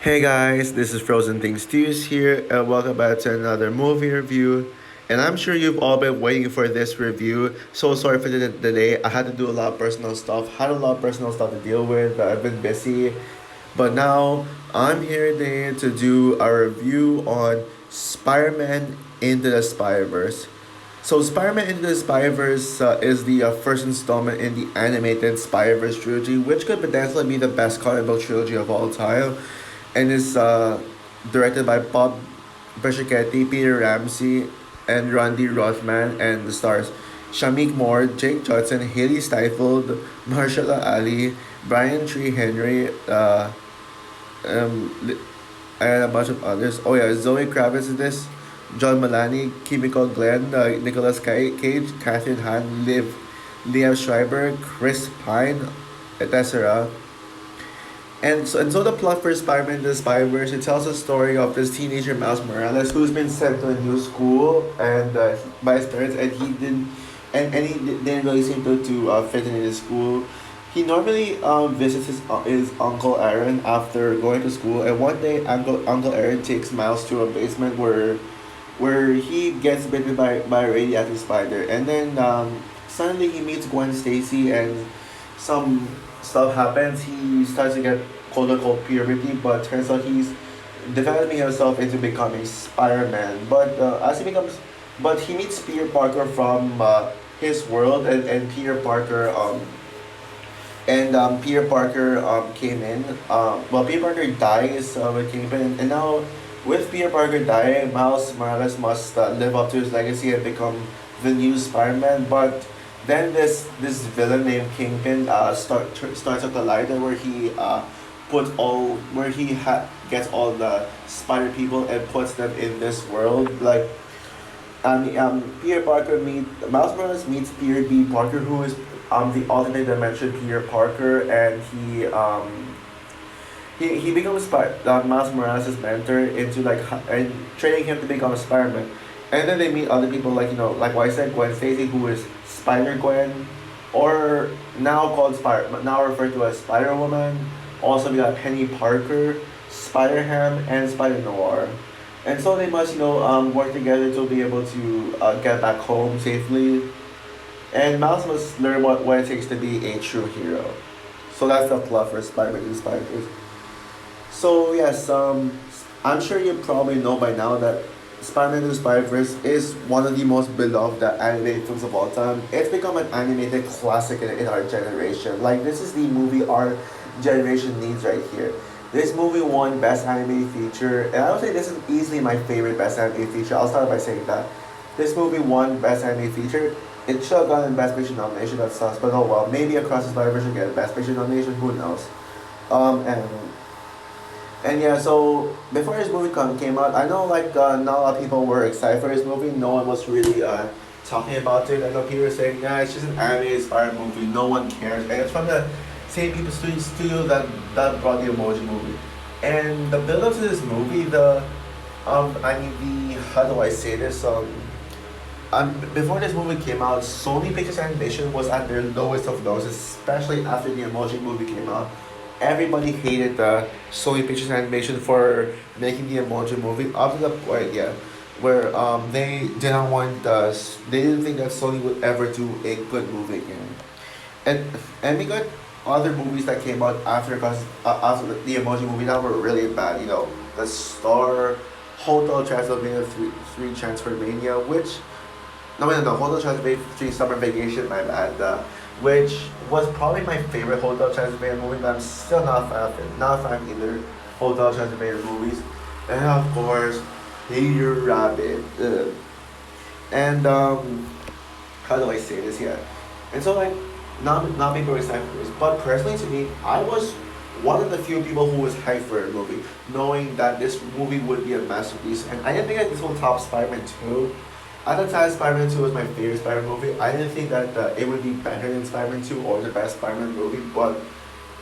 Hey guys, this is Frozen Things Stews here, and welcome back to another movie review. And I'm sure you've all been waiting for this review. So sorry for the delay. I had to do a lot of personal stuff, had a lot of personal stuff to deal with. I've been busy. But now I'm here today to do a review on Spider Man Into the Spider Verse. So Spider-Man Into the Spider-Verse is the first installment in the animated Spider-Verse trilogy, which could potentially be the best comic book trilogy of all time, and is directed by Bob Persichetti, Peter Ramsey, and Randy Rothman, and the stars Shamik Moore, Jake Johnson, Haley Steinfeld, Marshala Ali, Brian Tree Henry, um, and a bunch of others. Oh yeah, Zoe Kravitz is this. John Mulaney, Kimiko Glenn, Nicholas Cage, Catherine Hahn, Liam Schreiber, Chris Pine, etc. And so the plot for Spider-Man the Spider-Verse, it tells the story of this teenager Miles Morales who's been sent to a new school and by his parents, and didn't really seem to fit in his school. He normally visits his uncle Aaron after going to school, and one day Uncle Aaron takes Miles to a basement where he gets bitten by a radioactive spider, and then suddenly he meets Gwen Stacy, and some stuff happens. He starts to get quote unquote puberty, but turns out he's developing himself into becoming Spider-Man. But he meets Peter Parker from his world, and Peter Parker came in. Peter Parker dies with Kingpin, and now with Peter Parker dying, Miles Morales must live up to his legacy and become the new Spider-Man. But then this villain named Kingpin starts a collider where he gets all the spider people and puts them in this world. Peter Parker meet Miles Morales meets Peter B. Parker, who is the alternate dimension Peter Parker, and he becomes Miles Morales' mentor into and training him to become a Spider-Man. And then they meet other people like what I said, Gwen Stacy, who is Spider Gwen, or now referred to as Spider Woman. Also we got Penny Parker, Spider Ham, and Spider Noir. And so they must work together to be able to get back home safely. And Miles must learn what it takes to be a true hero. So that's the plot for Spider-Man and Spider-Verse. So yes, I'm sure you probably know by now that Spider-Man Into the Spider-Verse is one of the most beloved animated films of all time. It's become an animated classic in our generation. Like, this is the movie our generation needs right here. This movie won Best Animated Feature, and I would say this is easily my favorite Best Animated Feature. I'll start by saying that. This movie won Best Animated Feature. It should have gotten Best Picture nomination, that sucks, but oh well. Maybe Across the Spider-Verse should get a Best Picture nomination, who knows. Um, and and yeah, so before this movie came out, I know not a lot of people were excited for this movie. No one was really talking about it. I know people were saying, yeah, it's just an animated inspired movie. No one cares. And it's from the same people studio that brought the Emoji Movie. And the build up to this movie, the how do I say this? Before this movie came out, Sony Pictures Animation was at their lowest of lows, especially after the Emoji Movie came out. Everybody hated the Sony Pictures Animation for making the Emoji Movie, up to the point, yeah, where they didn't want they didn't think that Sony would ever do a good movie again. And we got other movies that came out after the Emoji Movie that were really bad. The Star, Hotel Transylvania, Three Transformania, which no, Hotel Transylvania, Three Summer Vacation, my bad. Which was probably my favorite Hotel Transylvania movie, but I'm still not a fan of it. Not a fan of either Hotel Transylvania movies. And of course, Peter Rabbit. Ugh. And how do I say this here? And so not people were excited for this, but personally to me, I was one of the few people who was hyped for a movie, knowing that this movie would be a masterpiece. And I didn't think that this will top Spider-Man 2. At the time, Spider-Man 2 was my favorite Spider-Man movie. I didn't think that it would be better than Spider-Man 2 or the best Spider-Man movie, but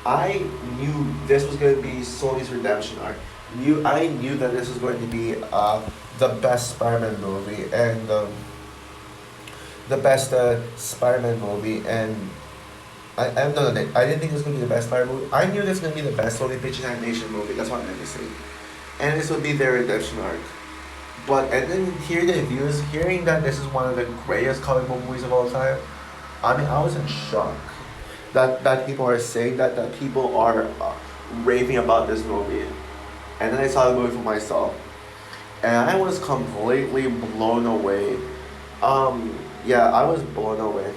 I knew this was going to be Sony's redemption arc. I knew that this was going to be the best Spider-Man movie, and the best Spider-Man movie, I didn't think it was gonna be the best Spider movie. I knew this was gonna be the best Sony Pictures animation movie. That's what I meant to say. And this would be their redemption arc. But and then hearing the reviews, hearing that this is one of the greatest comic book movies of all time, I mean, I was in shock that people are saying that people are raving about this movie. And then I saw the movie for myself, and I was completely blown away. Yeah, I was blown away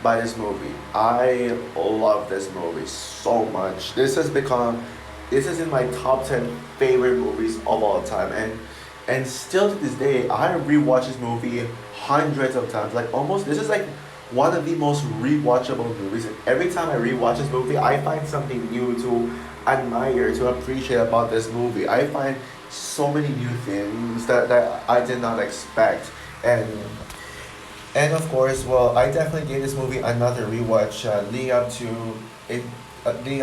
by this movie. I love this movie so much. This is in my top 10 favorite movies of all time, and still to this day, I rewatch this movie hundreds of times. Like almost, this is like one of the most rewatchable movies. And every time I rewatch this movie, I find something new to admire, to appreciate about this movie. I find so many new things that I did not expect, and of course, well, I definitely gave this movie another rewatch it, leading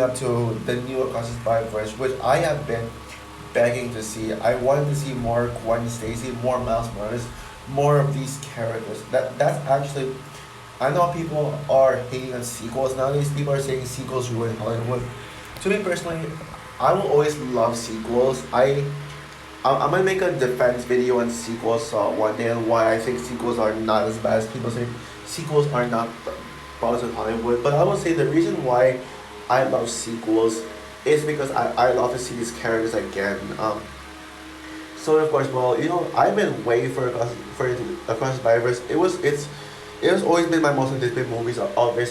up to the new Across the Spider-Verse, which I have been begging to see. I wanted to see more Gwen Stacy, more Miles Morales, more of these characters. That's actually, I know people are hating on sequels nowadays. People are saying sequels ruin Hollywood. To me personally, I will always love sequels. I'm gonna make a defense video on sequels one day on why I think sequels are not as bad as people say. Sequels are not problems with Hollywood, but I will say the reason why I love sequels is because I love to see these characters again. So of course, well, I've been waiting for it to, Across the Spider-Verse. It has always been my most anticipated movies of its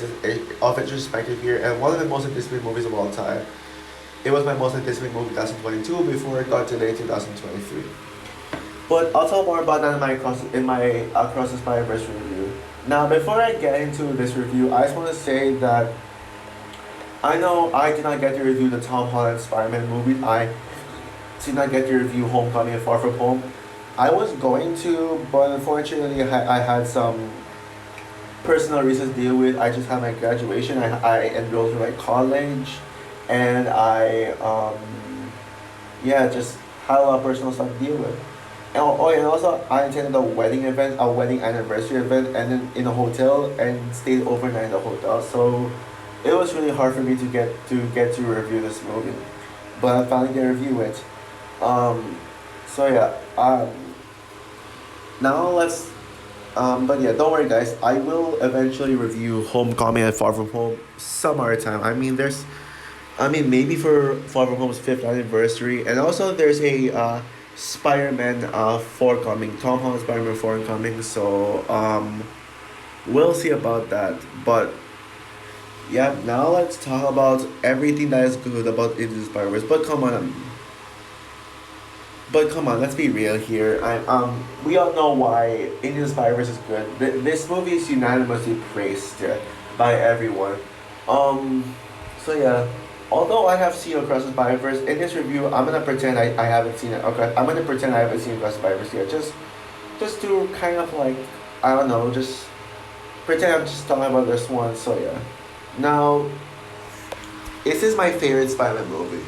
perspective here, and one of the most anticipated movies of all time. It was my most anticipated movie 2022 before it got delayed 2023. But I'll talk more about that in my Across the Spider-Verse review. Now, before I get into this review, I just want to say that I know I did not get to review the Tom Holland Spider-Man movie. I did not get to review Homecoming and Far From Home. I was going to, but unfortunately, I had some personal reasons to deal with. I just had my graduation. I enrolled in my college, and yeah, just had a lot of personal stuff to deal with. And also I attended a wedding anniversary event, and then in a hotel and stayed overnight in the hotel. So it was really hard for me to review this movie, but I finally get to review it. Um, so yeah, now let's. But yeah, don't worry, guys. I will eventually review Homecoming and Far From Home some other time. I mean, maybe for Far From Home's fifth anniversary, and also there's a Spider-Man forthcoming, Tom Holland Spider-Man forthcoming. So we'll see about that. But yeah, now let's talk about everything that is good about Into the Spider-Verse. But come on, let's be real here. We all know why Into the Spider-Verse is good. This movie is unanimously praised by everyone. So yeah, although I have seen Across the Spider-Verse, in this review, I'm gonna pretend I haven't seen it. Okay, I'm gonna pretend I haven't seen Across the Spider-Verse yet. Just to kind of like, I don't know, just pretend I'm just talking about this one. So yeah, now this is my favorite Spider-Man movie.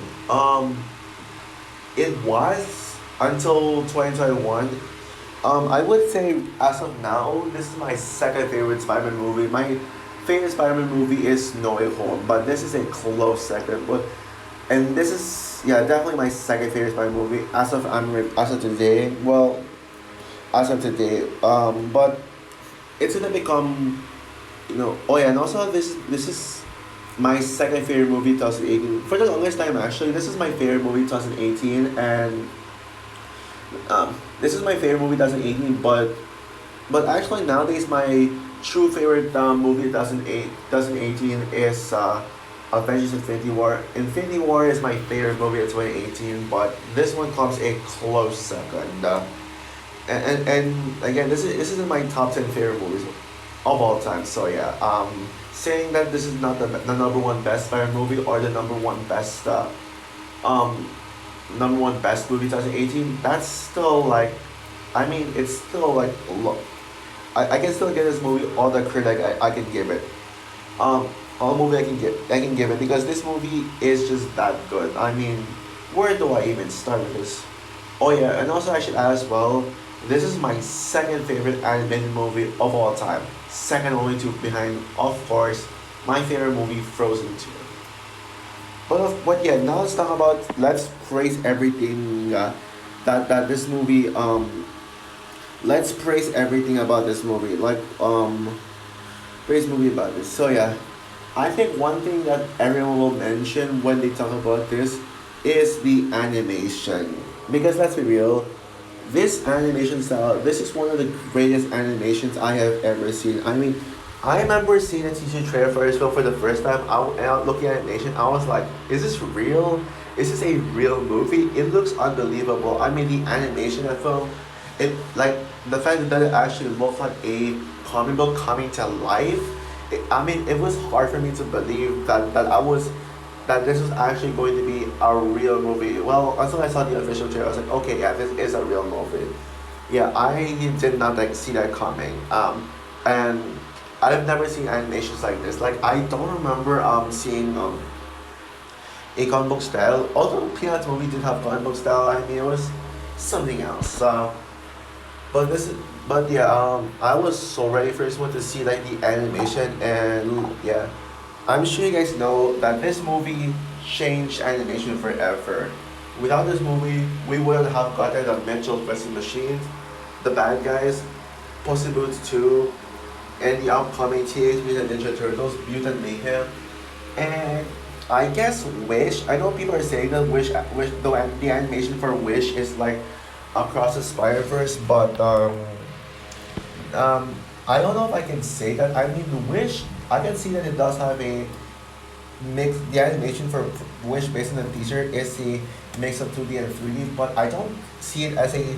It was until 2021. I would say as of now, this is my second favorite Spider-Man movie. My favorite Spider-Man movie is No Way Home, but this is a close second. And this is, yeah, definitely my second favorite Spider-Man movie as of today. Well, as of today. But it's gonna become, Oh yeah, and also this is my second favorite movie 2018. For the longest time, actually, this is my favorite movie 2018, and this is my favorite movie 2018. But actually nowadays my true favorite movie 2018 is Avengers Infinity War. Infinity War is my favorite movie of 2018, but this one comes a close second. And again, this is in my top 10 favorite movies of all time. So yeah, saying that this is not the number one best Spider movie or the um number one best movie 2018, that's still like, I mean, it's still like, look, I can still give this movie all the credit I can give it. All movie I can give it, because this movie is just that good. I mean, where do I even start with this? Oh yeah, and also I should add as well, this is my second favorite animated movie of all time. Second only to behind, of course, my favorite movie, Frozen 2. But yeah, now let's praise everything that this movie let's praise everything about this movie. Praise movie about this. So yeah, I think one thing that everyone will mention when they talk about this is the animation. Because let's be real, this animation style, this is one of the greatest animations I have ever seen. I mean, I remember seeing a teaser trailer for this film for the first time. And I was looking at animation. I was like, is this real? Is this a real movie? It looks unbelievable. I mean, the animation of the film, it like the fact that it actually looks like a comic book coming to life. I mean, it was hard for me to believe that this was actually going to be a real movie. Well, until I saw the official trailer, I was like, okay, yeah, this is a real movie. Yeah, I did not like see that coming. And I've never seen animations like this. Like I don't remember seeing a comic book style. Although Peanuts movie did have comic book style, I mean it was something else. But this is but yeah, I was so ready for this one to see like the animation and yeah. I'm sure you guys know that this movie changed animation forever. Without this movie, we wouldn't have gotten the Mitchell vs. Machines, the bad guys, Puss in Boots 2, and the upcoming Teenage Mutant Ninja Turtles, Mutant Mayhem, and I guess Wish. I know people are saying that the animation for Wish is like across the Spider Verse, but I don't know if I can say that. I mean, Wish. I can see that it does have a mix. The animation for Wish based on the teaser is a mix of 2D and 3D, but I don't see it as a.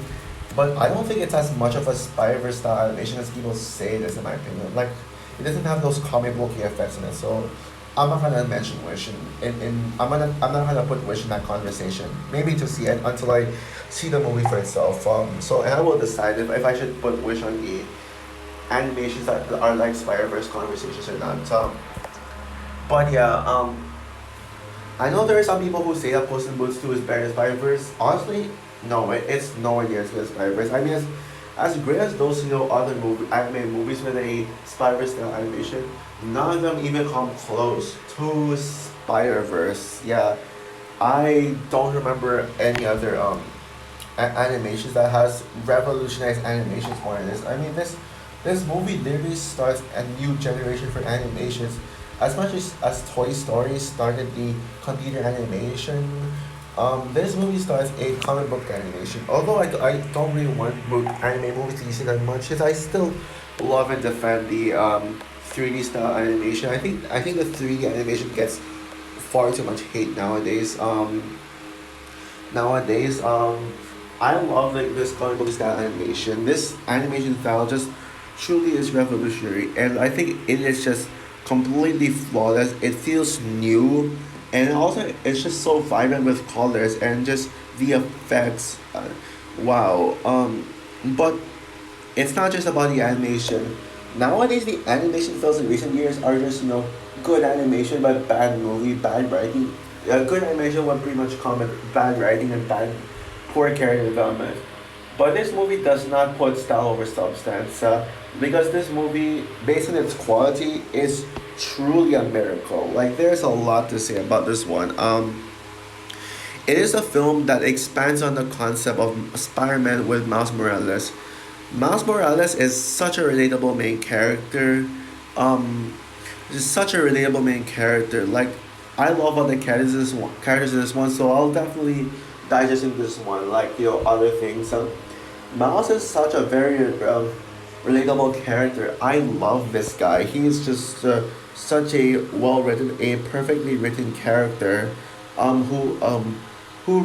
But I don't think it's as much of a Spider Verse style animation as people say it is, in my opinion. Like, it doesn't have those comic booky effects in it, so I'm not gonna mention Wish, I'm not gonna put Wish in that conversation. Maybe to see it until I see the movie for itself. So and I will decide if I should put Wish on the animations that are like Spider Verse conversations or not. But yeah, I know there are some people who say that Puss in Boots 2 is better than Spider Verse. Honestly, no, it's nowhere near as good as Spider Verse. I mean, as great as those other anime movies with a Spider Verse style animation, none of them even come close to Spider Verse. Yeah, I don't remember any other animations that has revolutionized animations more than this. I mean, this movie literally starts a new generation for animations. As much as Toy Story started the computer animation, this movie starts a comic book animation. Although I don't really want anime movies to use it that much, because I still love and defend the 3D style animation. I think the 3D animation gets far too much hate nowadays. I love like this comic book style animation. This animation style just truly is revolutionary, and I think it is just completely flawless. It feels new, and also it's just so vibrant with colors and just the effects. Wow. But it's not just about the animation. Nowadays, the animation films in recent years are just good animation but bad movie, bad writing. Good animation would pretty much come with bad writing and poor character development. But this movie does not put style over substance, because this movie, based on its quality, is truly a miracle. Like there's a lot to say about this one. It is a film that expands on the concept of Spider-Man with Miles Morales. Miles Morales is such a relatable main character. Um, is such a relatable main character. Like I love all the characters in this one, so I'll definitely digest into this one. Like other things. Miles is such a very relatable character. I love this guy. He's just such a well written, a perfectly written character, who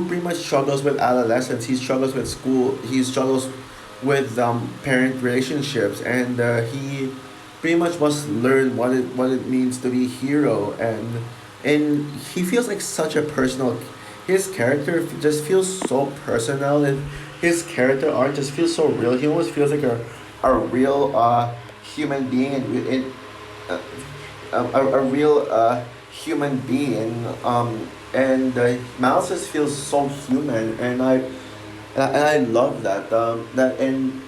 pretty much struggles with adolescence. He struggles with school. He struggles with parent relationships, and he pretty much must learn what it means to be a hero, and he feels like such a personal. His character just feels so personal, and his character art just feels so real. He almost feels like a real human being, uh, a real human being. And Miles just feels so human, and I love that. That and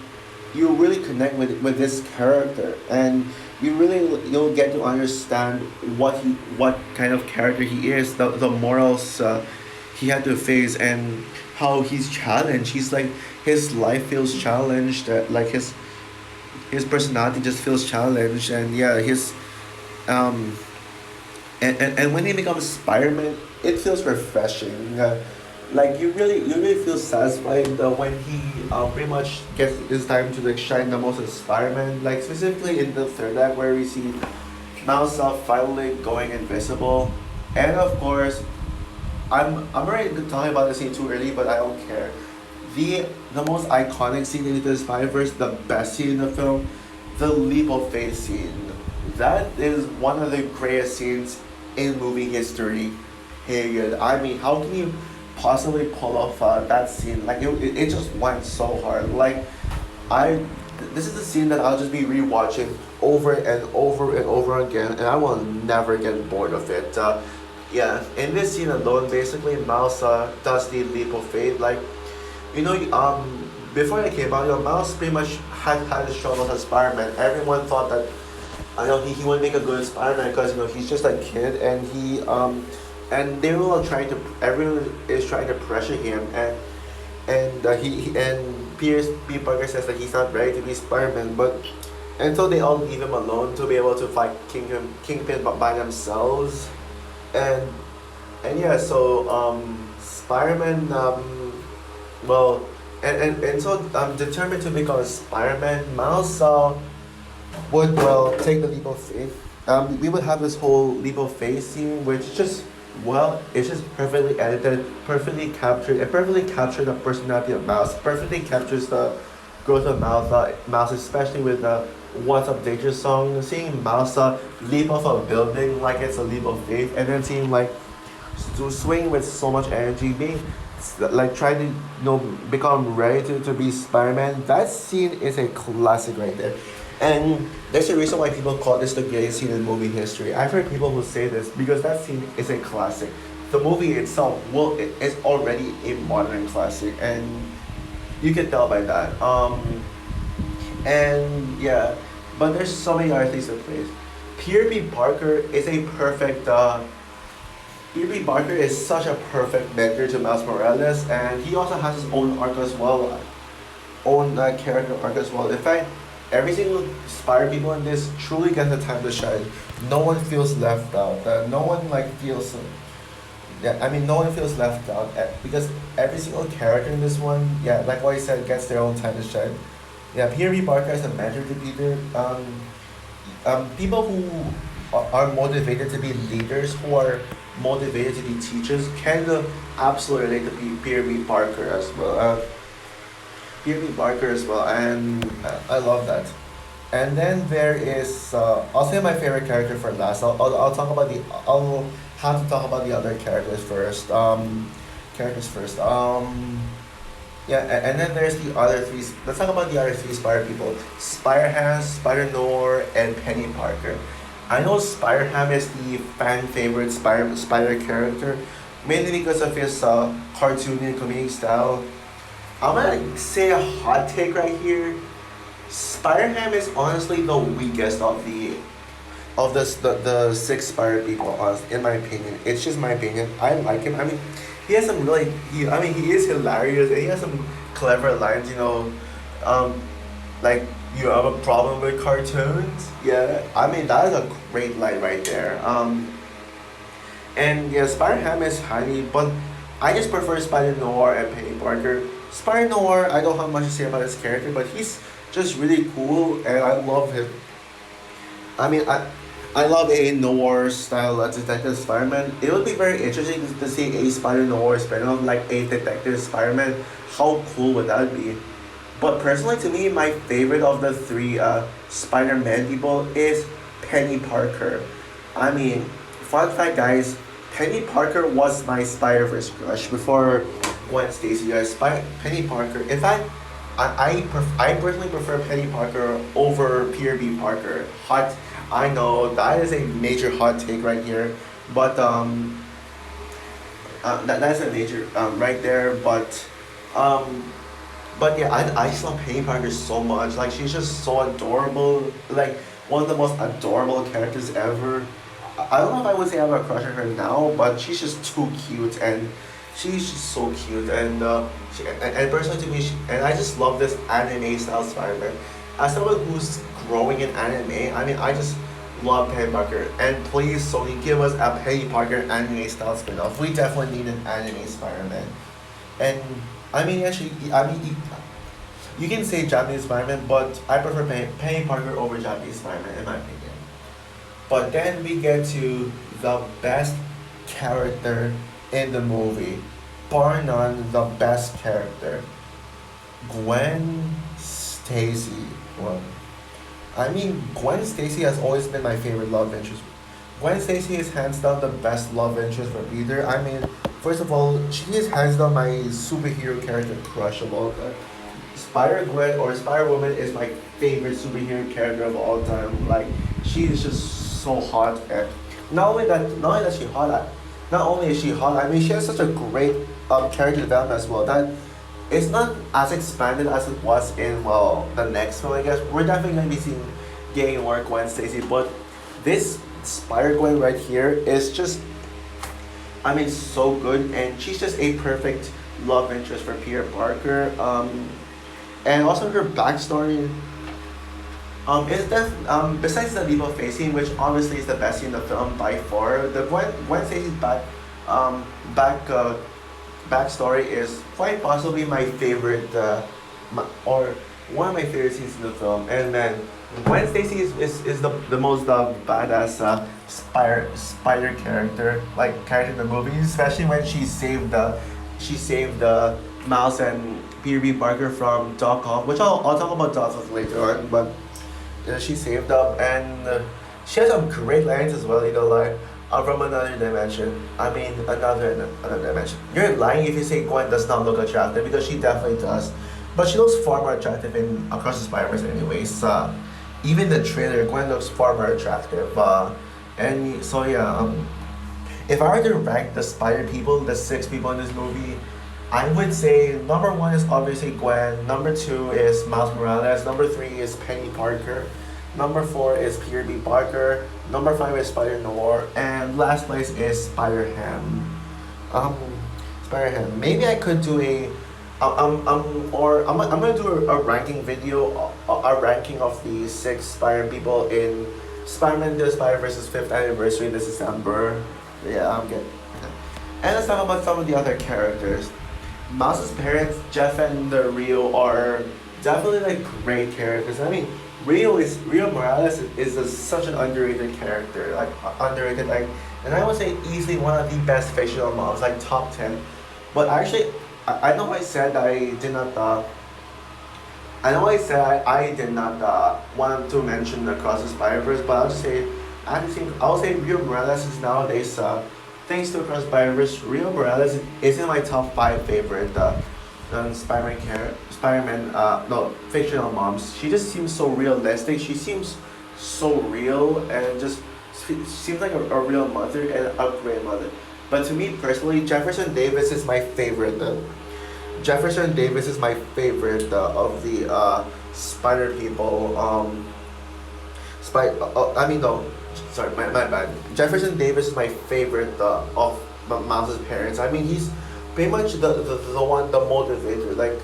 you really connect with this character, and you'll get to understand what kind of character he is, the morals he had to face, and how he's challenged. He's like, his life feels challenged, like his personality just feels challenged, and yeah, his um and when he becomes Spider-Man, it feels refreshing. Like you really feel satisfied when he pretty much gets his time to like shine the most as Spider-Man. Like specifically in the third act where we see Miles finally going invisible, and of course I'm already talking about the scene too early, but I don't care. The most iconic scene in the Spider-Verse, the best scene in the film, the leap of faith scene. That is one of the greatest scenes in movie history. Period. I mean, how can you possibly pull off that scene? Like it just went so hard. Like I, this is the scene that I'll just be rewatching over and over and over again, and I will never get bored of it. Yeah, in this scene alone, basically, Miles does the leap of faith. Like, before it came out, Miles pretty much had his struggles as Spider-Man. Everyone thought that, he would make a good Spider-Man because he's just a kid, and and they were all trying to, everyone is trying to pressure him, and Pierce B. Parker says that he's not ready to be Spider-Man, but and so they all leave him alone to be able to fight Kingpin by themselves, and yeah, so Spider-Man, well, and so determined to become a Spider-Man, Miles would, well, take the leap of faith. We would have this whole leap of faith scene, which just, well, it's just perfectly edited, perfectly captured. It perfectly captured the personality of Miles. Perfectly captures the growth of Miles, especially with the "What's Up Danger" song. Seeing Miles leap off a building like it's a leap of faith, and then seeing like swing with so much energy, being like trying to become ready to be Spider-Man. That scene is a classic right there. And there's a reason why people call this the greatest scene in movie history. I've heard people who say this because that scene is a classic. The movie itself, well, it is already a modern classic, and you can tell by that. And yeah, but there's so many other things in place. Peter B. Parker is a perfect. Peter B. Parker is such a perfect mentor to Miles Morales, and he also has his own arc as well, own character arc as well. In fact, every single Spider people in this truly gets the time to shine. No one feels left out. No one feels. Yeah, I mean, no one feels left out because every single character in this one, yeah, like what I said, gets their own time to shine. Yeah, Peter B. Parker is a mentor to Peter. People who are motivated to be leaders, who are motivated to be teachers, can absolutely relate to Peter B. Parker as well. Peter B. Parker as well, and I love that. And then there is, I'll say my favorite character for last. I'll talk about I'll have to talk about the other characters first. Characters first. Yeah, and then there's the other three. Let's talk about the other three Spider people: Spider Ham, Spider Noir, and Penny Parker. I know Spider Ham is the fan favorite Spider character, mainly because of his cartoony and comedic style. I'm gonna say a hot take right here. Spider Ham is honestly the weakest of the six Spider people. In my opinion, it's just my opinion. I like him. I mean, he has some really. He is hilarious, and he has some clever lines. Like, you have a problem with cartoons. Yeah, I mean that is a great line right there. And yeah, Spider Ham is highly, but I just prefer Spider Noir and Penny Parker. Spider Noir, I don't have much to say about his character, but he's just really cool, and I love him. I mean, I love a noir style detective Spider-Man. It would be very interesting to see a Spider Noir spin-off, like a detective Spider-Man. How cool would that be? But personally, to me, my favorite of the three Spider-Man people is Penny Parker. I mean, fun fact, guys, Penny Parker was my Spider-Verse crush before Gwen Stacy. Guys, Penny Parker. In fact, I personally prefer Penny Parker over Peter B. Parker. I know that is a major hot take right here, but that's a major right there. But But yeah, I just love Penny Parker so much. Like she's just so adorable. Like one of the most adorable characters ever. I don't know if I would say I have a crush on her now, but she's just too cute and she's just so cute and personally to me, and I just love this anime style Spider-Man. As someone who's growing in anime, I mean I just love Penny Parker. And please Sony give us a Penny Parker anime style spin-off. We definitely need an anime Spider-Man. And I mean actually I mean you can say Japanese Spider-Man, but I prefer Penny Parker over Japanese Spider-Man in my opinion. But then we get to the best character in the movie, bar none, the best character, Gwen Stacy. Well, I mean, Gwen Stacy has always been my favorite love interest. Gwen Stacy is hands down the best love interest for Peter. I mean, first of all, she is hands down my superhero character crush of all time. Spider Gwen or Spider Woman is my favorite superhero character of all time. Like she is just so hot, and not only that she hot, not only is she hot. I mean, she has such a great character development as well. That it's not as expanded as it was in well the next film. I guess we're definitely gonna be seeing getting more Gwen Stacy, but this Spider Gwen right here is just I mean so good, and she's just a perfect love interest for Peter Parker. And also her backstory is that besides the leap of faith scene, which obviously is the best scene in the film by far, the Gwen Stacy's um back backstory is quite possibly my favorite or one of my favorite scenes in the film. And then Gwen Stacy is the most badass spider character in the movie, especially when she saved the Miles and Peter B. Parker from Doc Ock, which I'll talk about Doc Ock later on, but she saved up, and she has some great lines as well, you know, like from another dimension. I mean, another dimension. You're lying if you say Gwen does not look attractive, because she definitely does, but she looks far more attractive in Across the Spider-Verse anyways. Even the trailer, Gwen looks far more attractive. And so yeah, if I were to rank the Spider people, the six people in this movie, I would say number one is obviously Gwen. Number two is Miles Morales. Number three is Penny Parker. Number four is Peter B. Parker. Number five is Spider Noir, and last place is Spider Ham. Um, Spider Ham. Maybe I could do I'm gonna do a ranking video, a ranking of the six Spider people in Spider-Man: The Spider-Verse's fifth anniversary this December. Yeah, I'm good. And let's talk about some of the other characters. Miles' parents, Jeff and Rio, are definitely like great characters. I mean, Rio Morales is such an underrated character, like underrated, like, and I would say easily one of the best fictional moms, like top 10. But actually, I know I said I did not. I know I said I did not want to mention Across the Spider-Verse, but I'll just say, I'll say Rio Morales is nowadays. Thanks to Across the Spider-Verse, Rio Morales is in my top five favorite Spider-Man, no, fictional moms. She just seems so realistic. She seems so real and just seems like a real mother and a great mother. But to me personally, Jefferson Davis is my favorite. Jefferson Davis is my favorite of the Spider people. I mean, no, sorry, my bad. Jefferson Davis is my favorite of Miles' parents. I mean, he's pretty much the one, the motivator, like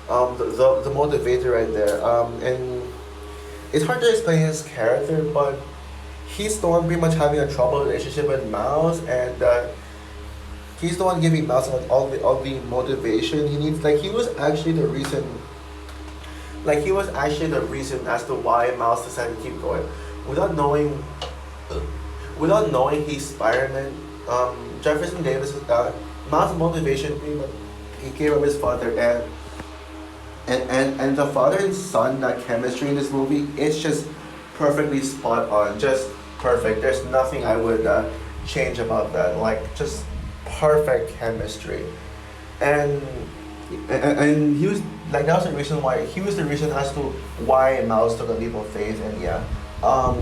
the motivator right there. And it's hard to explain his character, but he's the one pretty much having a troubled relationship with Miles, and he's the one giving Miles all the motivation he needs. Like he was actually the reason as to why Miles decided to keep going, without knowing, he's Spider-Man. Jefferson Davis, Miles' motivation, he came from his father, and the father and son, that chemistry in this movie, it's just perfectly spot on, just perfect. There's nothing I would change about that. Like, just perfect chemistry, and he was like, that was the reason why he was the reason as to why Miles took a leap of faith. And yeah, are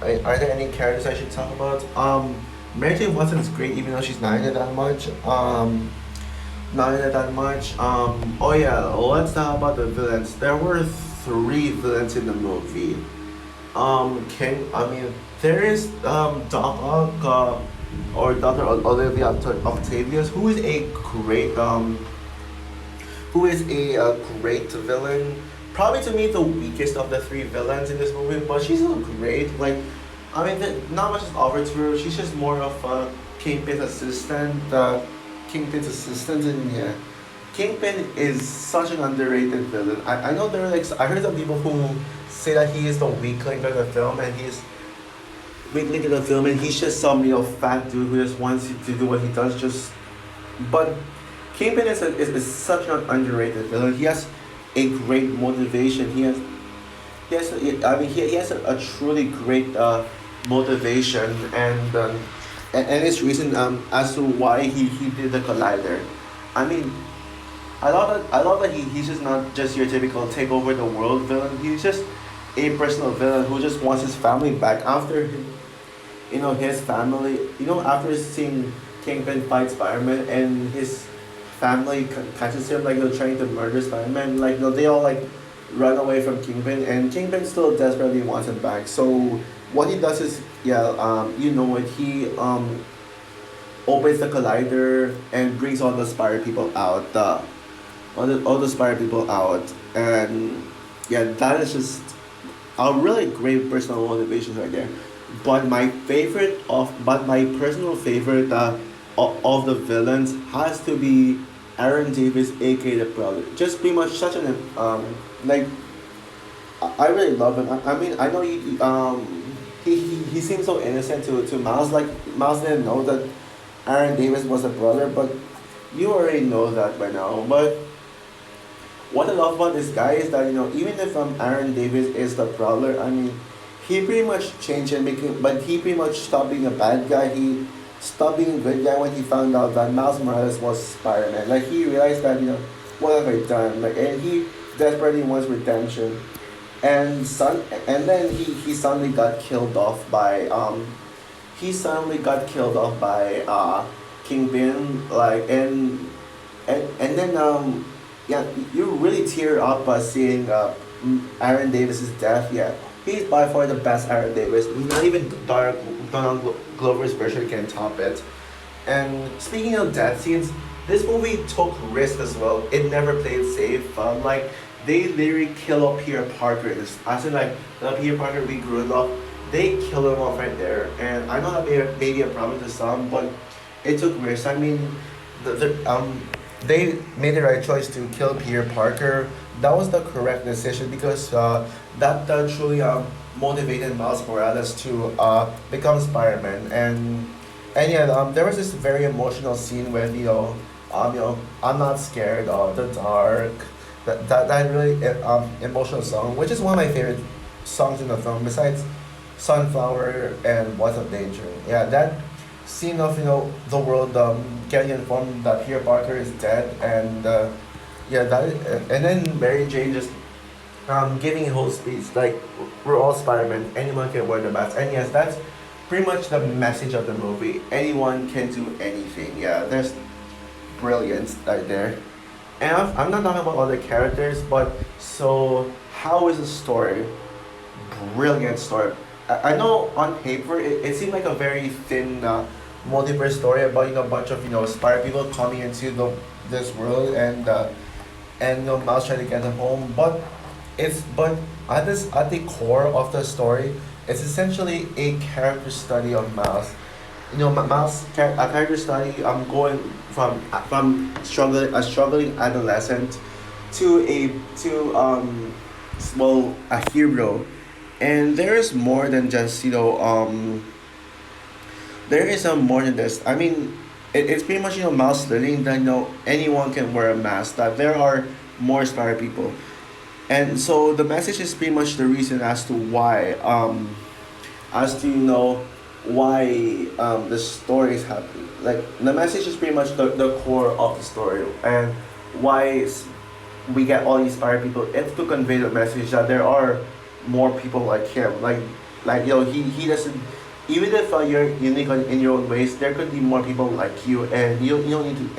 there any characters I should talk about? Mary Jane Watson is great, even though she's not in it that much. not in it that much. Oh yeah, let's talk about the villains. There were three villains in the movie. King. I mean, there is Doc Ock, or Doctor Olivia Octavius, who is a great villain. Probably to me the weakest of the three villains in this movie, but she's still great. Like, I mean, not much is offered to her. She's just more of a Kingpin's assistant. Kingpin's assistant, and yeah, Kingpin is such an underrated villain. I know there are like I heard some people who say that he is the weak link of the film, and he's weak link in the film, and he's just some fat dude who just wants to do what he does. Just but Kingpin is such an underrated villain. He has a great motivation. He has a truly great motivation, and his reason as to why he did the collider. I mean, I love that he's just not just your typical take over the world villain. He's just a personal villain who just wants his family back after his family, after seeing Kingpin fight Spider-Man, and his family catches him like trying to murder Spider-Man. Like, they all like run away from Kingpin, and Kingpin still desperately wants him back. So what he does is, yeah, he opens the collider and brings all the Spider people out. All the Spider people out, and yeah, that is just a really great personal motivation right there. But my personal favorite of the villains has to be Aaron Davis, aka the Prowler. Just pretty much such an like I really love him. I mean, I know he seems so innocent to Miles. Like, Miles didn't know that Aaron Davis was a brother, but you already know that by now. But what I love about this guy is that even if Aaron Davis is the Prowler, I mean, he pretty much changed and making, but he pretty much stopped being a bad guy. He stopped being a good guy when he found out that Miles Morales was Spider Man. Like, he realized that what have I done? Like, and he desperately wants redemption. And then he suddenly got killed off by Kingpin, like, and then yeah, you really tear up seeing Aaron Davis's death. Yeah, he's by far the best Aaron Davis. Not even Donald Glover's version can top it. And speaking of death scenes, this movie took risks as well. It never played safe. Like, they literally kill off Peter Parker. As in, like, the Peter Parker we grew up, they kill him off right there. And I know that may be a problem to some, but it took risks. I mean, they made the right choice to kill Peter Parker. That was the correct decision, because that truly motivated Miles Morales to become Spider-Man. And yeah, there was this very emotional scene with I'm not scared of the dark. That really emotional song, which is one of my favorite songs in the film, besides Sunflower and What's of Danger. Yeah, that scene of the world getting informed that Peter Parker is dead, and yeah, and then Mary Jane just giving a whole speech like, we're all Spider-Man, anyone can wear the mask. And yes, that's pretty much the message of the movie. Anyone can do anything. Yeah, there's brilliance right there. And I'm not talking about other characters, but so how is the story? Brilliant story. I know on paper it seemed like a very thin multiverse story about a bunch of Spider people coming into this world, and Miles trying to get them home. But at the core of the story, it's essentially a character study of Miles. A character study. I'm going from struggling adolescent to a hero, and there is more than just there is more than this. I mean, it's pretty much Miles learning that anyone can wear a mask. That there are more Spider people, and so the message is pretty much the reason as to why as to why the story is happening. Like, the message is pretty much the core of the story, and why we get all these Spider people. It's to convey the message that there are more people like him. Like he doesn't. Even if you're unique in your own ways, there could be more people like you, and you don't need to.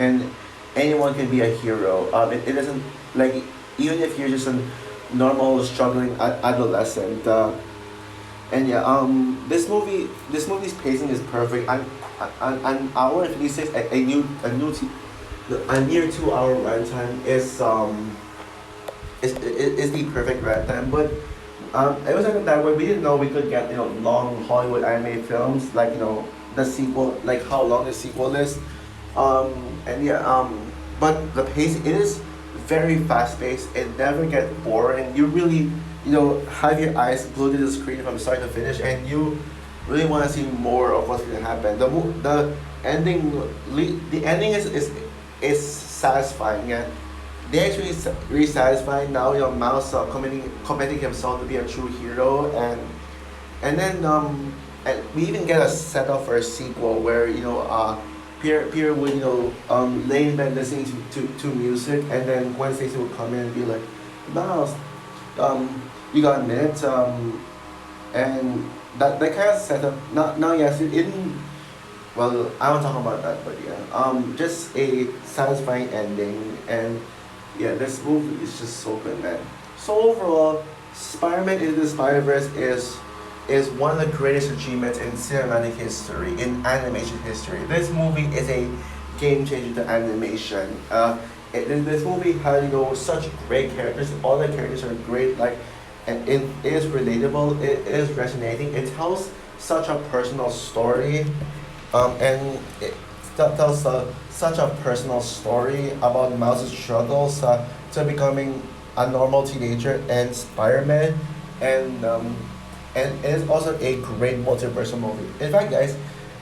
anyone can be a hero. It doesn't like even if you're just a normal struggling adolescent. And yeah, this movie's pacing is perfect. An hour and 56, a near 2 hour runtime is the perfect runtime. But it was like that way. We didn't know we could get long Hollywood anime films like the sequel, like how long the sequel is. And yeah, but the pace it is very fast paced. It never gets boring. You really have your eyes glued to the screen from start to finish, and you really want to see more of what's going to happen. The ending, the ending is satisfying. Yeah, they actually really satisfying. Now Mouse committing himself to be a true hero, and then and we even get a setup for a sequel where Pierre would lay in bed listening to music, and then Gwen Stacy would come in and be like, Mouse, you got a minute, and that kind of setup. Now yes, it didn't. Well, I won't talk about that, but yeah, just a satisfying ending, and yeah, this movie is just so good, man. So overall, Spider-Man Into the Spider-Verse is one of the greatest achievements in cinematic history, in animation history. This movie is a game changer to animation. This movie had such great characters. All the characters are great. Like, and it is relatable. It is resonating. It tells such a personal story, and it tells such a personal story about Mouse's struggles to becoming a normal teenager and Spider-Man, and it is also a great multiversal movie. In fact, guys,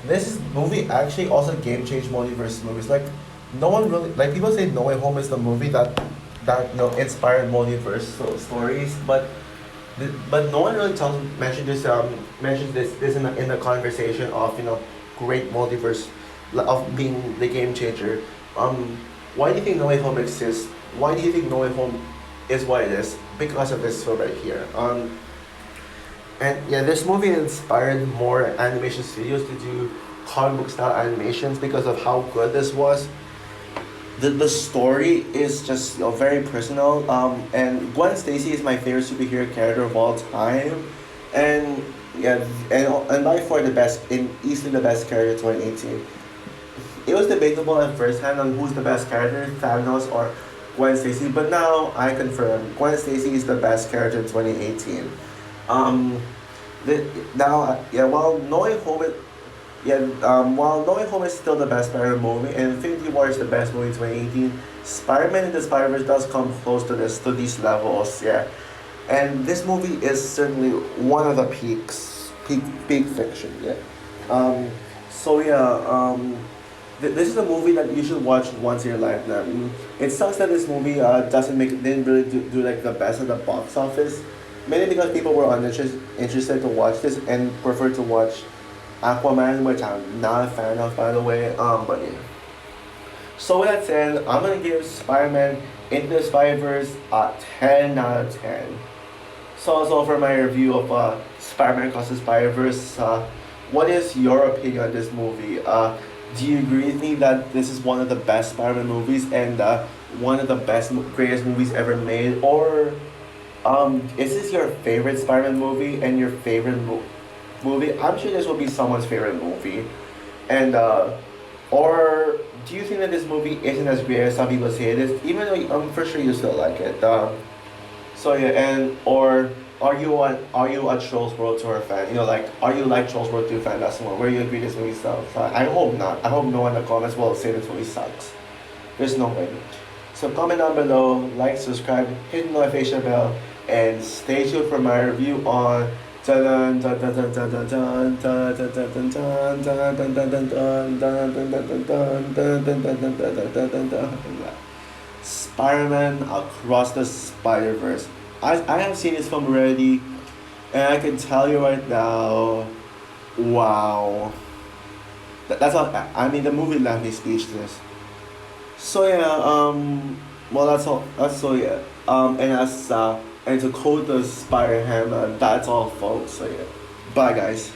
this movie actually also game changed multiverse movies. Like, no one really like people say No Way Home is the movie that inspired multiverse stories, but no one really mentions this in the conversation of great multiverse of being the game changer. Why do you think No Way Home exists? Why do you think No Way Home is what it is? Because of this film right here. And yeah, this movie inspired more animation studios to do comic book style animations because of how good this was. The story is just very personal. And Gwen Stacy is my favorite superhero character of all time, and yeah, and by far the best, easily the best character 2018. It was debatable at first hand on who's the best character, Thanos or Gwen Stacy, but now I confirm Gwen Stacy is the best character in 2018. Um, Now, yeah, while No Way Home is still the best Spider-Man movie, and Infinity War is the best movie in 2018, Spider-Man in the Spider-Verse does come close to these levels, yeah. And this movie is certainly one of the peak fiction, yeah. So yeah, this is a movie that you should watch once in your lifetime. It sucks that this movie didn't really do like the best at the box office, mainly because people were interested to watch this and prefer to watch Aquaman, which I'm not a fan of, by the way. But yeah. So with that said, I'm gonna give Spider-Man Into the Spider-Verse a 10 out of 10. So that's all for my review of Spider-Man Across the Spider-Verse. What is your opinion on this movie? Do you agree with me that this is one of the best Spider-Man movies and one of the greatest movies ever made? Or is this your favorite Spider-Man movie and your favorite movie? I'm sure this will be someone's favorite movie. And or do you think that this movie isn't as great as some people say it is? Even though I'm for sure you still like it. So yeah, and or are you a Trolls World Tour fan? Like, are you like Trolls World 2 fan? That's the one where you agree this movie sucks. I hope not. I hope no one in the comments will say this movie sucks. There's no way. So comment down below, like, subscribe, hit the notification bell, and stay tuned for my review on Spider-Man Across the Spider-Verse. I have seen this film already, and I can tell you right now, wow. That's all. I mean, the movie left me speechless. So yeah, well that's all. Yeah. And to quote the Spider-Ham, that's all, folks. So yeah, bye guys.